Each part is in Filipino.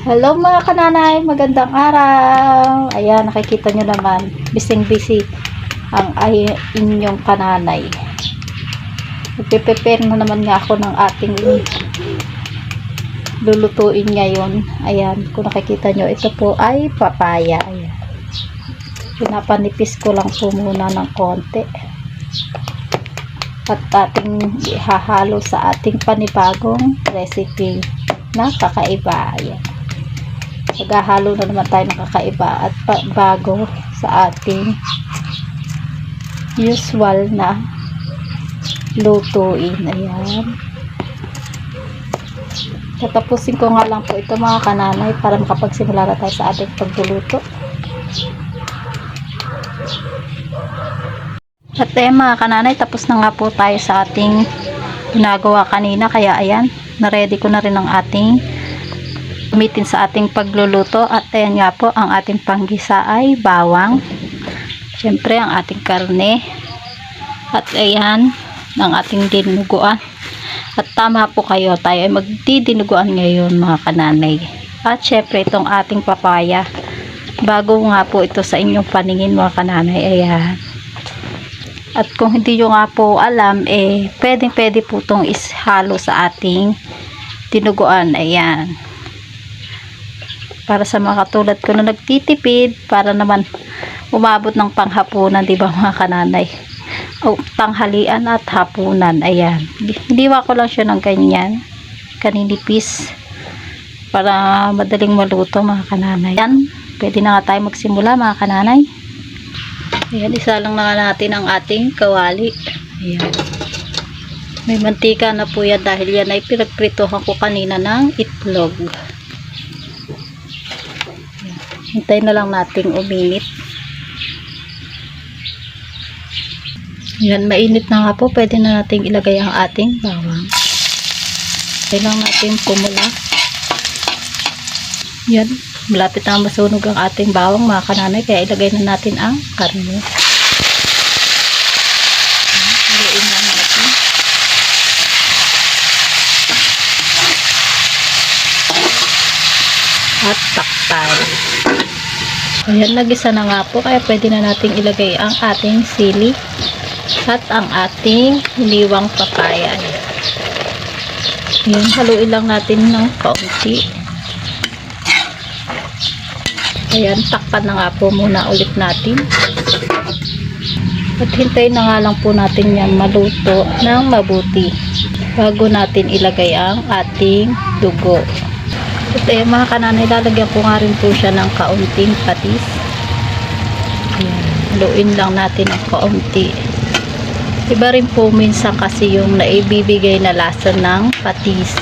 Hello mga kananay, magandang araw. Ayan, nakikita nyo naman, busy ang inyong kananay. Nagpe-prepare na naman nga ako ng ating lulutuin ngayon. Ayan, kung nakikita nyo, ito po ay papaya. Ayan. Pinapanipis ko lang po muna ng konti. At ating ihahalo sa ating panibagong recipe na kakaiba. Ayan. Maghahalo na naman tayo ng kakaiba at bago sa ating usual na lutuin. Ayan. Tatapusin ko nga lang po ito mga kananay para makapagsimula na tayo sa ating pagluluto. At mga kananay, tapos na nga po tayo sa ating ginagawa kanina. Kaya ayan, na-ready ko na rin ang ating gamitin sa ating pagluluto. At ayan nga po, ang ating panggisa ay bawang, syempre ang ating karne, at ayan ang ating dinuguan. At tama po kayo, tayo ay magdidinuguan ngayon mga kananay. At syempre itong ating papaya, bago nga po ito sa inyong paningin mga kananay. Ayan. At kung hindi nyo nga po alam, pwede po itong ishalo sa ating dinuguan. Ayan. Para sa mga katulad ko na nagtitipid, para naman umabot ng panghapunan, di ba mga kananay? O tanghalian at hapunan. Ayan. Hiniwa ko lang siya ng ganyan, kaninipis, para madaling maluto mga kananay. Ayan. Pwede na nga tayo magsimula mga kananay. Ayan, isa lang na natin ang ating kawali. Ayan. May mantika na po yan dahil yan ay pinagpritohan ko kanina ng itlog. Hintayin na lang nating uminit. Yan, mainit na nga po. Pwede na nating ilagay ang ating bawang. Hintayin lang natin pumula. Yan, malapit na masunog ang ating bawang mga kananay. Kaya ilagay na natin ang karne. Haluin na natin. At takpan. Ayan, nagisa na nga po, kaya pwede na nating ilagay ang ating sili at ang ating hiniwang papaya. Ayan, haluin lang natin ng kaunti. Ayan, takpan na nga po muna ulit natin. At hintayin na nga lang po natin yan maluto ng mabuti bago natin ilagay ang ating dugo. At mga kananay, lalagyan ko nga rin po siya ng kaunting patis. Ayan, haluin lang natin ang kaunti. Iba rin po minsan kasi yung naibibigay na lasa ng patis.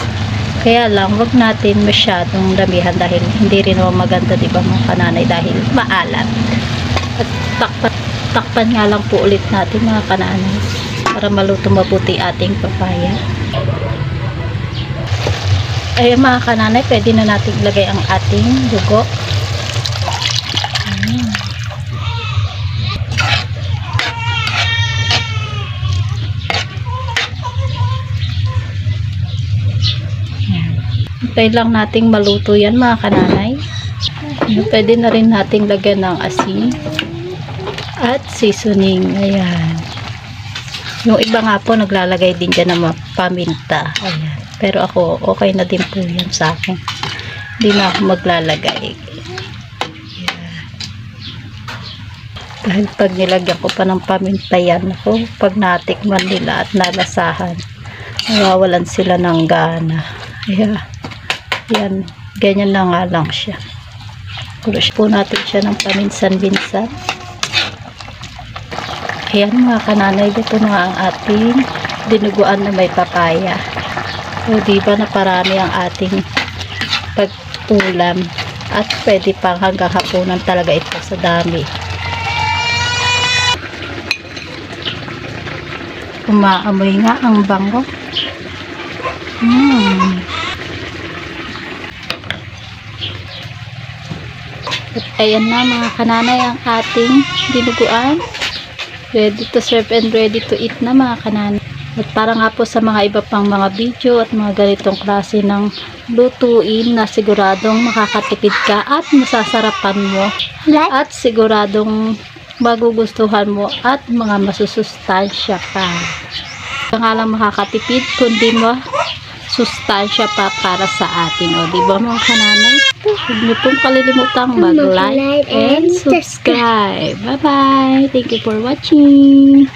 Kaya lang, wag natin masyadong damihan dahil hindi rin naman maganda, diba mga kananay, dahil maalat. At takpan nga lang po ulit natin mga kananay para maluto mabuti ating papaya. Ayan mga kananay, pwede na natin ilagay ang ating dugo. Ayan. Hintay lang nating maluto yan mga kananay. Ayan, pwede na rin nating lagyan ng asin at seasoning. Ayan. Yung iba nga po naglalagay din dyan ng paminta. Ayan. Pero ako, okay na din po yan sa akin. Hindi na ako maglalagay. Yeah. Dahil pag nilagyan ko pa ng paminta yan, ako, pag natikman nila at nalasahan, nawawalan sila ng gana. Yeah. Yan, ganyan na nga lang siya. Kulos po natin siya ng paminsan-minsan. Ayan mga kananay, dito na ang ating dinuguan na may papaya. O diba na parami ang ating pag-ulam at pwede pang hanggang hapunan talaga ito sa dami. Umaamoy nga ang bango. At ayan na mga kananay ang ating dinuguan. Ready to serve and ready to eat na mga kananay. At para nga po sa mga iba pang mga video at mga ganitong klase ng lutuin na siguradong makakatipid ka at masasarapan mo at siguradong magugustuhan mo at mga masusustansya ka. Kaya nga lang makakatipid kundi sustansya pa para sa atin. O, diba mga kananay? Huwag niyo pong kalilimutang mag-like and subscribe. Bye-bye! Thank you for watching!